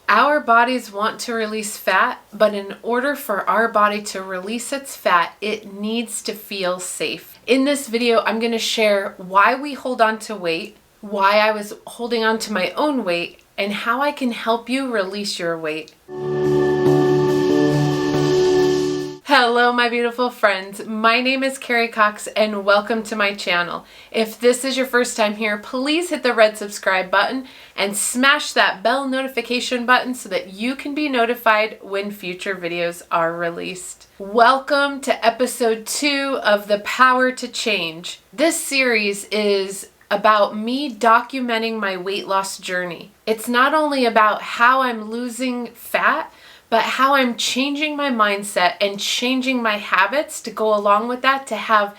Our bodies want to release fat, but in order for our body to release its fat, it needs to feel safe. In this video, I'm going to share why we hold on to weight, why I was holding on to my own weight, and how I can help you release your weight. Hello, my beautiful friends. My name is Carrie Cox and welcome to my channel. If this is your first time here, please hit the red subscribe button and smash that bell notification button so that you can be notified when future videos are released. Welcome to episode 2 of The Power to Change. This series is about me documenting my weight loss journey. It's not only about how I'm losing fat, but how I'm changing my mindset and changing my habits to go along with that to have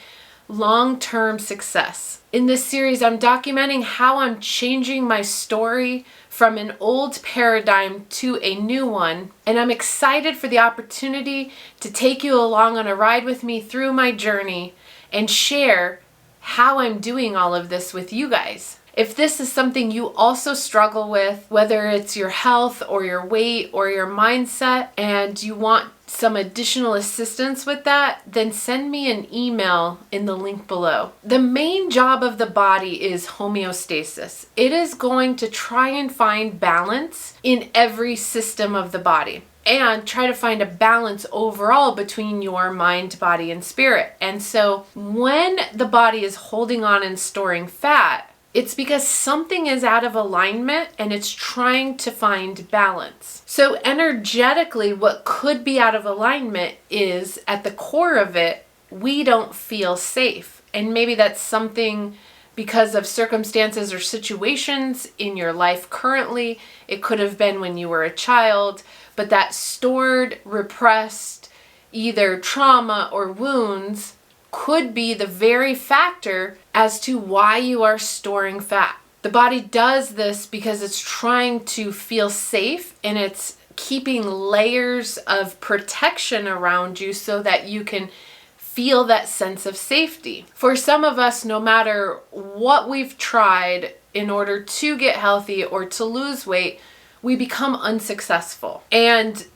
long-term success. In this series, I'm documenting how I'm changing my story from an old paradigm to a new one, and I'm excited for the opportunity to take you along on a ride with me through my journey and share how I'm doing all of this with you guys. If this is something you also struggle with, whether it's your health or your weight or your mindset, and you want some additional assistance with that, then send me an email in the link below. The main job of the body is homeostasis. It is going to try and find balance in every system of the body and try to find a balance overall between your mind, body, and spirit. And so when the body is holding on and storing fat, it's because something is out of alignment and it's trying to find balance. So energetically, what could be out of alignment is at the core of it, we don't feel safe. And maybe that's something because of circumstances or situations in your life currently. It could have been when you were a child, but that stored, repressed, either trauma or wounds could be the very factor as to why you are storing fat. The body does this because it's trying to feel safe and it's keeping layers of protection around you so that you can feel that sense of safety. For some of us, no matter what we've tried in order to get healthy or to lose weight, we become unsuccessful. And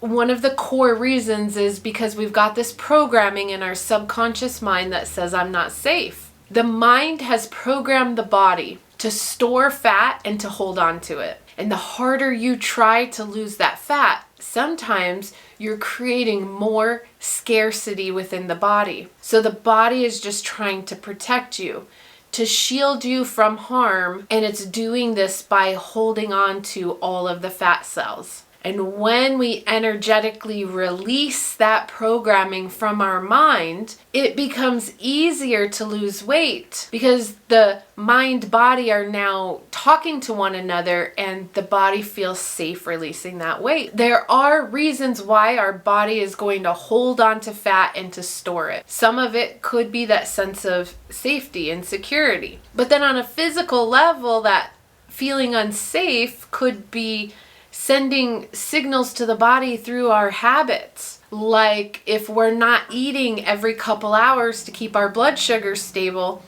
one of the core reasons is because we've got this programming in our subconscious mind that says, I'm not safe. The mind has programmed the body to store fat and to hold on to it. And the harder you try to lose that fat, sometimes you're creating more scarcity within the body. So the body is just trying to protect you, to shield you from harm, and it's doing this by holding on to all of the fat cells. And when we energetically release that programming from our mind, it becomes easier to lose weight because the mind body are now talking to one another and the body feels safe releasing that weight. There are reasons why our body is going to hold on to fat and to store it. Some of it could be that sense of safety and security. But then on a physical level, that feeling unsafe could be sending signals to the body through our habits. Like if we're not eating every couple hours to keep our blood sugar stable,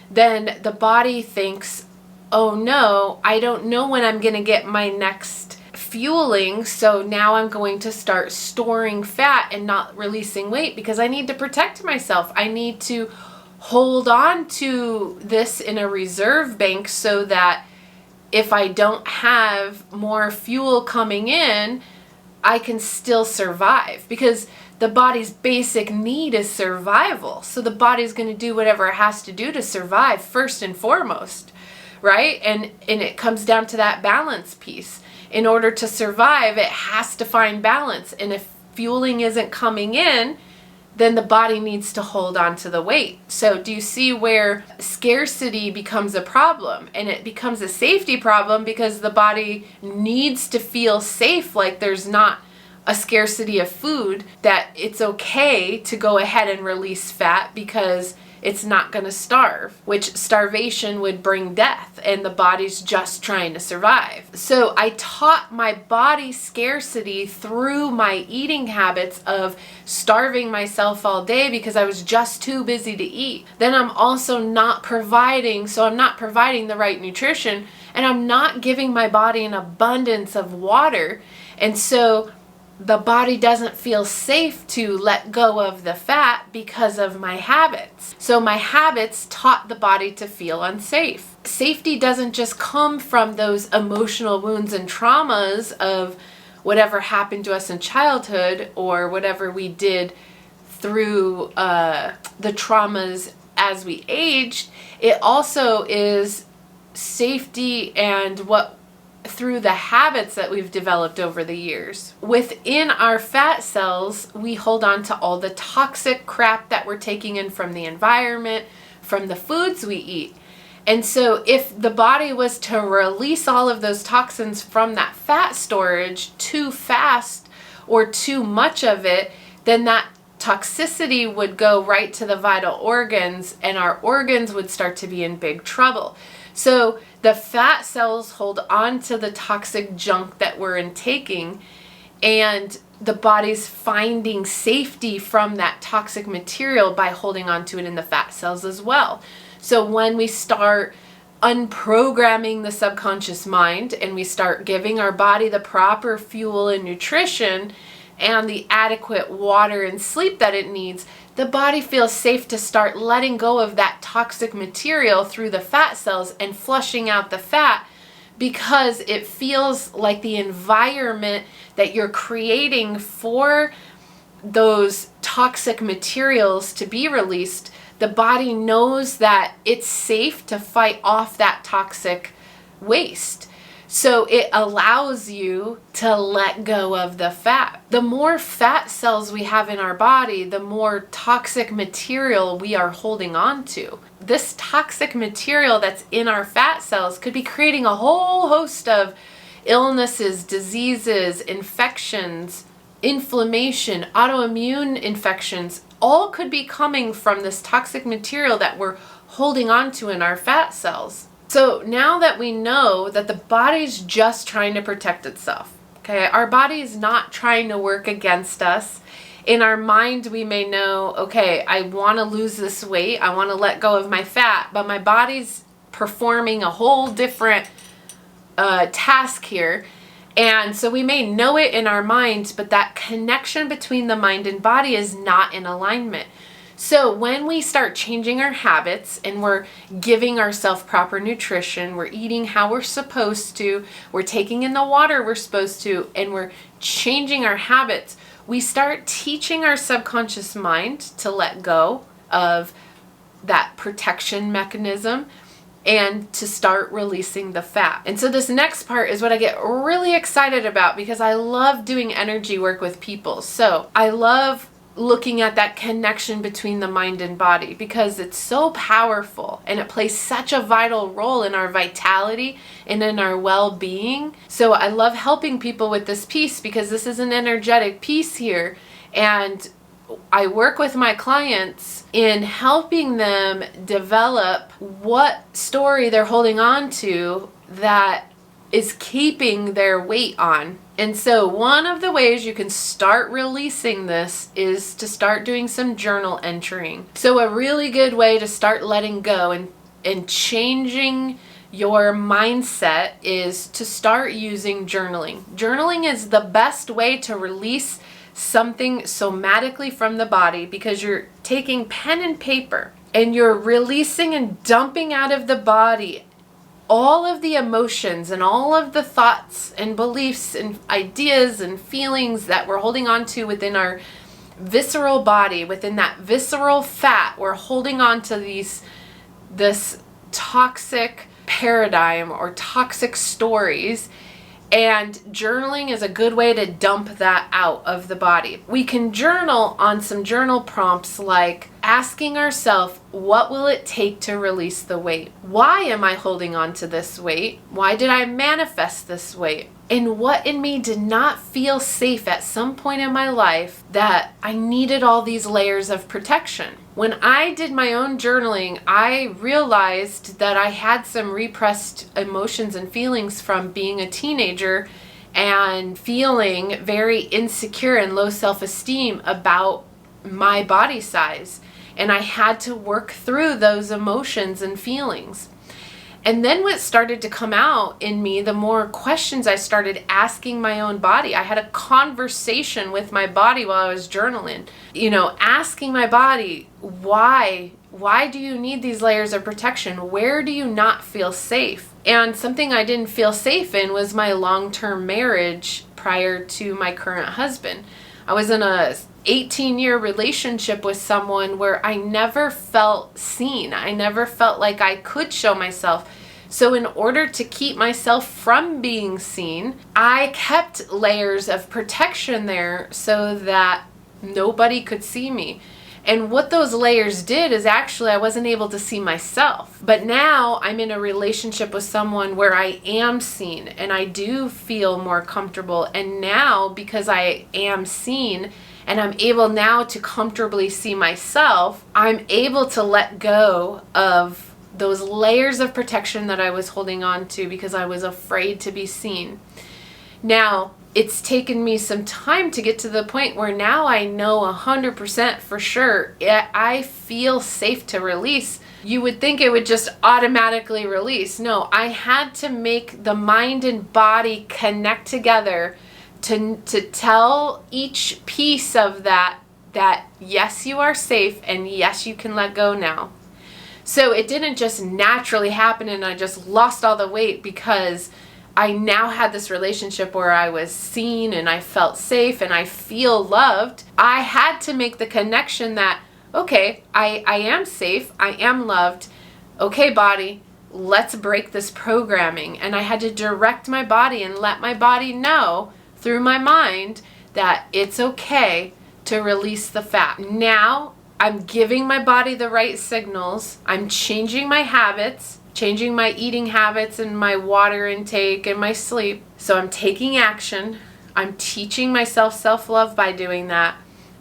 then the body thinks, oh no, I don't know when I'm going to get my next fueling, so now I'm going to start storing fat and not releasing weight because I need to protect myself. I need to hold on to this in a reserve bank so that if I don't have more fuel coming in, I can still survive because the body's basic need is survival. So the body's going to do whatever it has to do to survive first and foremost, right? And it comes down to that balance piece. In order to survive, it has to find balance. And if fueling isn't coming in, then the body needs to hold on to the weight. So do you see where scarcity becomes a problem? And it becomes a safety problem because the body needs to feel safe, like there's not a scarcity of food, that it's okay to go ahead and release fat because it's not going to starve, which starvation would bring death, and the body's just trying to survive. So I taught my body scarcity through my eating habits of starving myself all day because I was just too busy to eat. Then I'm also not providing the right nutrition, and I'm not giving my body an abundance of water. And so the body doesn't feel safe to let go of the fat because of my habits. So my habits taught the body to feel unsafe. Safety doesn't just come from those emotional wounds and traumas of whatever happened to us in childhood or whatever we did through the traumas as we aged. It also is safety and what through the habits that we've developed over the years. Within our fat cells, we hold on to all the toxic crap that we're taking in from the environment, from the foods we eat. And so if the body was to release all of those toxins from that fat storage too fast or too much of it, then that toxicity would go right to the vital organs, and our organs would start to be in big trouble. So the fat cells hold on to the toxic junk that we're intaking, and the body's finding safety from that toxic material by holding on to it in the fat cells as well. So when we start unprogramming the subconscious mind and we start giving our body the proper fuel and nutrition and the adequate water and sleep that it needs, the body feels safe to start letting go of that toxic material through the fat cells and flushing out the fat, because it feels like the environment that you're creating for those toxic materials to be released, the body knows that it's safe to fight off that toxic waste. So it allows you to let go of the fat. The more fat cells we have in our body, the more toxic material we are holding on to. This toxic material that's in our fat cells could be creating a whole host of illnesses, diseases, infections, inflammation, autoimmune infections. All could be coming from this toxic material that we're holding on to in our fat cells. So now that we know that the body's just trying to protect itself, okay, our body is not trying to work against us. In our mind, we may know, okay, I want to lose this weight, I want to let go of my fat, but my body's performing a whole different task here. And so we may know it in our minds, but that connection between the mind and body is not in alignment. So when we start changing our habits and we're giving ourselves proper nutrition, we're eating how we're supposed to, we're taking in the water we're supposed to, and we're changing our habits, we start teaching our subconscious mind to let go of that protection mechanism and to start releasing the fat. And so this next part is what I get really excited about, because I love doing energy work with people. So I love looking at that connection between the mind and body, because it's so powerful and it plays such a vital role in our vitality and in our well-being. So I love helping people with this piece, because this is an energetic piece here, and I work with my clients in helping them develop what story they're holding on to that is keeping their weight on. And so one of the ways you can start releasing this is to start doing some journal entering. So a really good way to start letting go and changing your mindset is to start using journaling. Journaling is the best way to release something somatically from the body, because you're taking pen and paper and you're releasing and dumping out of the body all of the emotions and all of the thoughts and beliefs and ideas and feelings that we're holding on to within our visceral body, within that visceral fat. We're holding on to this toxic paradigm or toxic stories. And journaling is a good way to dump that out of the body. We can journal on some journal prompts like asking ourselves, what will it take to release the weight? Why am I holding on to this weight? Why did I manifest this weight? And what in me did not feel safe at some point in my life that I needed all these layers of protection? When I did my own journaling, I realized that I had some repressed emotions and feelings from being a teenager and feeling very insecure and low self-esteem about my body size. And I had to work through those emotions and feelings. And then what started to come out in me, the more questions I started asking my own body. I had a conversation with my body while I was journaling, asking my body, why do you need these layers of protection? Where do you not feel safe? And something I didn't feel safe in was my long-term marriage prior to my current husband. I was in a 18-year relationship with someone where I never felt seen. I never felt like I could show myself. So in order to keep myself from being seen, I kept layers of protection there so that nobody could see me. And what those layers did is actually I wasn't able to see myself. But now I'm in a relationship with someone where I am seen and I do feel more comfortable. And now, because I am seen and I'm able now to comfortably see myself, I'm able to let go of those layers of protection that I was holding on to because I was afraid to be seen. Now, it's taken me some time to get to the point where now I know 100% for sure I feel safe to release. You would think it would just automatically release. No, I had to make the mind and body connect together to tell each piece of that yes, you are safe and yes, you can let go now. So it didn't just naturally happen and I just lost all the weight because I now had this relationship where I was seen and I felt safe and I feel loved. I had to make the connection that, okay, I am safe, I am loved. Okay, body, let's break this programming. And I had to direct my body and let my body know through my mind that it's okay to release the fat. Now I'm giving my body the right signals. I'm changing my habits, changing my eating habits and my water intake and my sleep. So I'm taking action. I'm teaching myself self-love by doing that.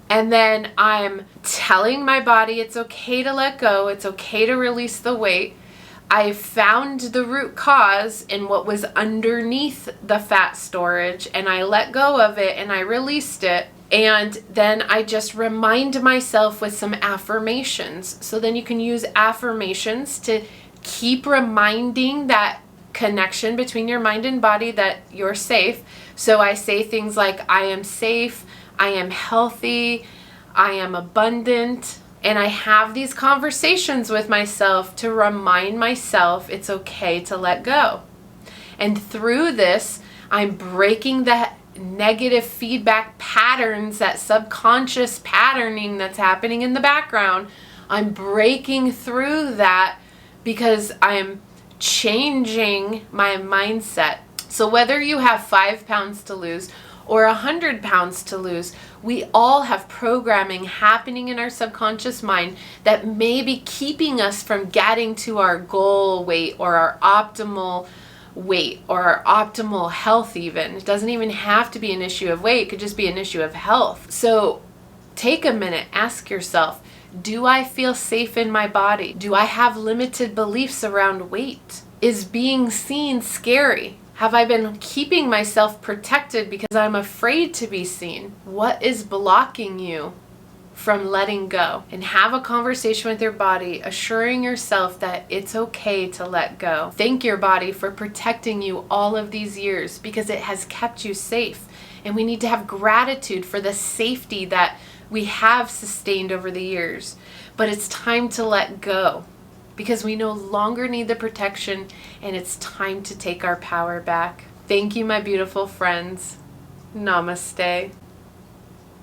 And then I'm telling my body it's okay to let go. It's okay to release the weight. I found the root cause in what was underneath the fat storage and I let go of it and I released it. And then I just remind myself with some affirmations. So then you can use affirmations to keep reminding that connection between your mind and body that you're safe. So I say things like, I am safe, I am healthy, I am abundant. And I have these conversations with myself to remind myself it's okay to let go. And through this, I'm breaking the negative feedback patterns, that subconscious patterning that's happening in the background. I'm breaking through that because I'm changing my mindset. So whether you have 5 pounds to lose or 100 pounds to lose, we all have programming happening in our subconscious mind that may be keeping us from getting to our goal weight or our optimal weight or our optimal health even. It doesn't even have to be an issue of weight. It could just be an issue of health. So take a minute, ask yourself, do I feel safe in my body? Do I have limited beliefs around weight? Is being seen scary? Have I been keeping myself protected because I'm afraid to be seen? What is blocking you from letting go? And have a conversation with your body, assuring yourself that it's okay to let go. Thank your body for protecting you all of these years because it has kept you safe. And we need to have gratitude for the safety that we have sustained over the years. But it's time to let go because we no longer need the protection and it's time to take our power back. Thank you, my beautiful friends. Namaste.